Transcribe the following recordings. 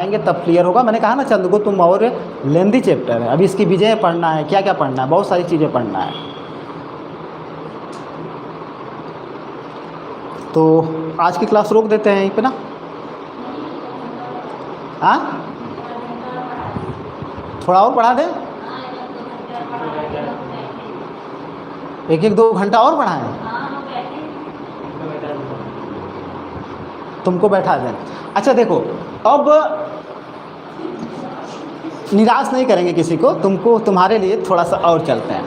आएंगे तब क्लियर होगा। मैंने कहा ना चंद्रगुप्त मौर्य लेंदी चैप्टर है, अभी इसकी विजय पढ़ना है, क्या क्या पढ़ना है, बहुत सारी चीज़ें पढ़ना है। तो आज की क्लास रोक देते हैं यहीं पे ना। हाँ, थोड़ा और पढ़ा दें, एक एक दो घंटा और पढ़ाएं, तुमको बैठा दें। अच्छा देखो, अब निराश नहीं करेंगे किसी को, तुमको तुम्हारे लिए थोड़ा सा और चलते हैं।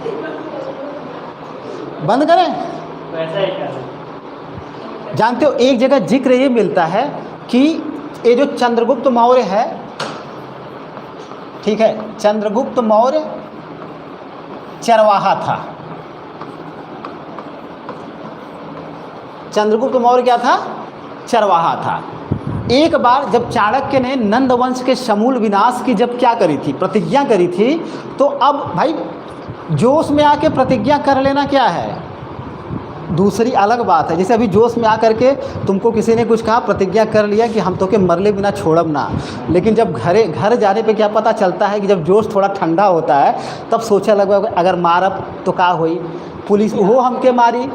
बंद करें, जानते हो एक जगह जिक्र ये मिलता है कि ये जो चंद्रगुप्त मौर्य है, ठीक है, चंद्रगुप्त मौर्य चरवाहा था। चंद्रगुप्त मौर्य क्या था? चरवाहा था। एक बार जब चाणक्य ने नंद वंश के समूल विनाश की जब क्या करी थी, प्रतिज्ञा करी थी, तो अब भाई जोश में आके प्रतिज्ञा कर लेना क्या है, दूसरी अलग बात है। जैसे अभी जोश में आकर के तुमको किसी ने कुछ कहा, प्रतिज्ञा कर लिया कि हम तो के मरले बिना छोड़ब ना, लेकिन जब घर जाने पे क्या पता चलता है कि जब जोश थोड़ा ठंडा होता है तब सोचा लगा अगर मारब तो का होई, पुलिस वो हमके मारी,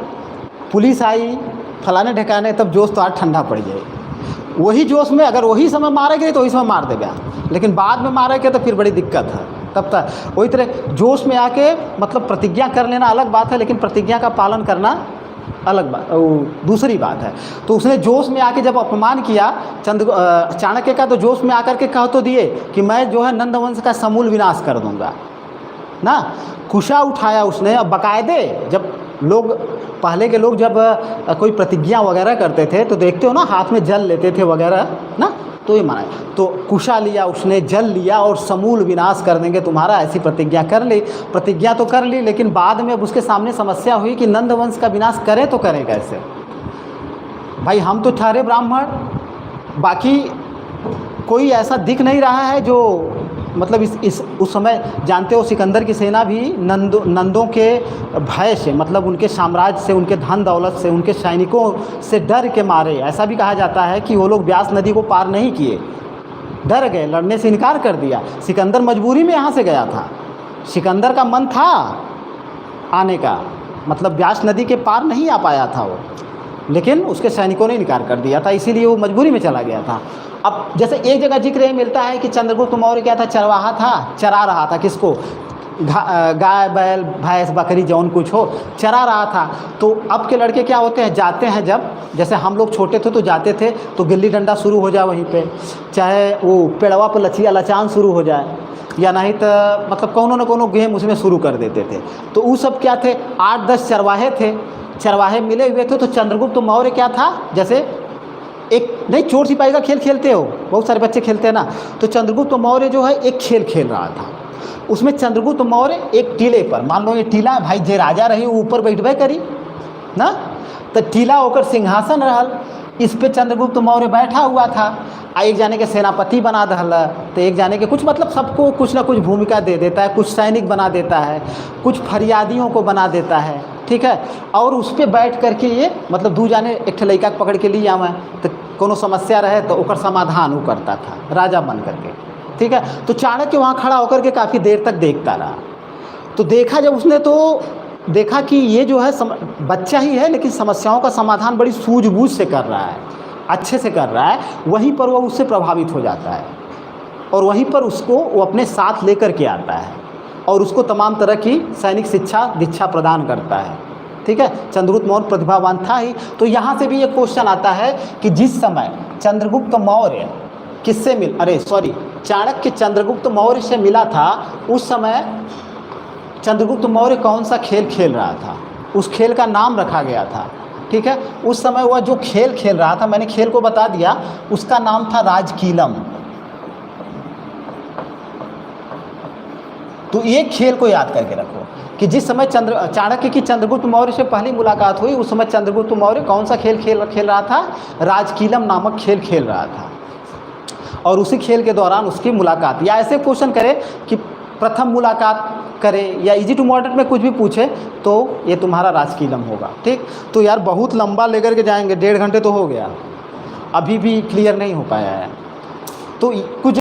पुलिस आई फलाने ठिकाने, तब जोश तो आज ठंडा पड़ जाए। वही जोश में अगर वही समय मारेंगे तो वही समय मार देगा, लेकिन बाद में मारेंगे तो फिर बड़ी दिक्कत है। तब तक वही तरह जोश में आके मतलब प्रतिज्ञा कर लेना अलग बात है, लेकिन प्रतिज्ञा का पालन करना अलग बात, दूसरी बात है। तो उसने जोश में आके जब अपमान किया चाणक्य का, तो जोश में आकर के कह तो दिए कि मैं जो है नंदवंश का समूल विनाश कर दूंगा ना। कुशा उठाया उसने। अब बाकायदे जब लोग पहले के लोग जब कोई प्रतिज्ञा वगैरह करते थे तो देखते हो ना हाथ में जल लेते थे वगैरह ना, तो ये माना। तो कुशा लिया उसने, जल लिया और समूल विनाश कर देंगे तुम्हारा, ऐसी प्रतिज्ञा कर ली। प्रतिज्ञा तो कर ली, लेकिन बाद में अब उसके सामने समस्या हुई कि नंदवंश का विनाश करें तो करें कैसे। भाई हम तो ठहरे ब्राह्मण, बाकी कोई ऐसा दिख नहीं रहा है जो मतलब उस समय जानते हो सिकंदर की सेना भी नंदों के भय से, मतलब उनके साम्राज्य से, उनके धन दौलत से, उनके सैनिकों से डर के मारे, ऐसा भी कहा जाता है कि वो लोग व्यास नदी को पार नहीं किए, डर गए, लड़ने से इनकार कर दिया। सिकंदर मजबूरी में यहाँ से गया था, सिकंदर का मन था आने का, मतलब व्यास नदी के पार नहीं आ पाया था वो, लेकिन उसके सैनिकों ने इनकार कर दिया था, इसीलिए वो मजबूरी में चला गया था। अब जैसे एक जगह जिक्र ये मिलता है कि चंद्रगुप्त मौर्य क्या था, चरवाहा था, चरा रहा था, किसको, गाय बैल भैंस बकरी जौन कुछ हो चरा रहा था। तो अब के लड़के क्या होते हैं, जाते हैं जब, जैसे हम लोग छोटे थे तो जाते थे तो गिल्ली डंडा शुरू हो जाए वहीं पे, चाहे वो पेड़वा पर लचिया लचान शुरू हो जाए, या नहीं तो मतलब कोनो न कोनो गेम उसमें शुरू कर देते थे। तो वो सब क्या थे, 8-10 चरवाहे थे, चरवाहे मिले हुए थे। तो चंद्रगुप्त मौर्य क्या था, जैसे एक नहीं चोर सिपाही का खेल खेलते हो, बहुत सारे बच्चे खेलते हैं ना, तो चंद्रगुप्त मौर्य जो है एक खेल खेल रहा था। उसमें चंद्रगुप्त मौर्य एक टीले पर, मान लो ये टीला है भाई, जे राजा रही ऊपर बैठबे करी ना, तो टीला होकर सिंहासन रहल, इस पे चंद्रगुप्त मौर्य बैठा हुआ था। एक जाने के सेनापति बना दहल, तो एक जाने के कुछ मतलब सबको कुछ ना कुछ भूमिका दे देता है, कुछ सैनिक बना देता है, कुछ फरियादियों को बना देता है, ठीक है। और उस पर बैठ करके ये मतलब दू जाने एक लड़का पकड़ के लिए आवे, तो कोनो समस्या रहे तो उसका समाधान वो करता था राजा बन करके, ठीक है। तो चाणक्य वहाँ खड़ा होकर के काफ़ी देर तक देखता रहा। तो देखा जब उसने, तो देखा कि ये जो है बच्चा ही है, लेकिन समस्याओं का समाधान बड़ी सूझबूझ से कर रहा है, अच्छे से कर रहा है। वहीं पर वो उससे प्रभावित हो जाता है और वहीं पर उसको वो अपने साथ लेकर के आता है और उसको तमाम तरह की सैनिक शिक्षा दीक्षा प्रदान करता है, ठीक है। चंद्रगुप्त मौर्य प्रतिभावान था ही। तो यहाँ से भी एक क्वेश्चन आता है कि जिस समय चंद्रगुप्त मौर्य किससे चाणक्य चंद्रगुप्त मौर्य से मिला था, उस समय चंद्रगुप्त मौर्य कौन सा खेल खेल रहा था, उस खेल का नाम रखा गया था, ठीक है। उस समय वह जो खेल खेल रहा था, मैंने खेल को बता दिया, उसका नाम था राजकीलम। तो ये खेल को याद करके रखो कि जिस समय चाणक्य की चंद्रगुप्त मौर्य से पहली मुलाकात हुई, उस समय चंद्रगुप्त मौर्य कौन सा खेल खेल रहा था, राजकीलम नामक खेल खेल रहा था। और उसी खेल के दौरान उसकी मुलाकात, या ऐसे क्वेश्चन करे कि प्रथम मुलाकात करे, या इजी टू मॉडरेट में कुछ भी पूछे तो ये तुम्हारा राजकीलम होगा, ठीक। तो यार बहुत लंबा लेकर के जाएंगे, 1.5 घंटे तो हो गया, अभी भी क्लियर नहीं हो पाया है। तो कुछ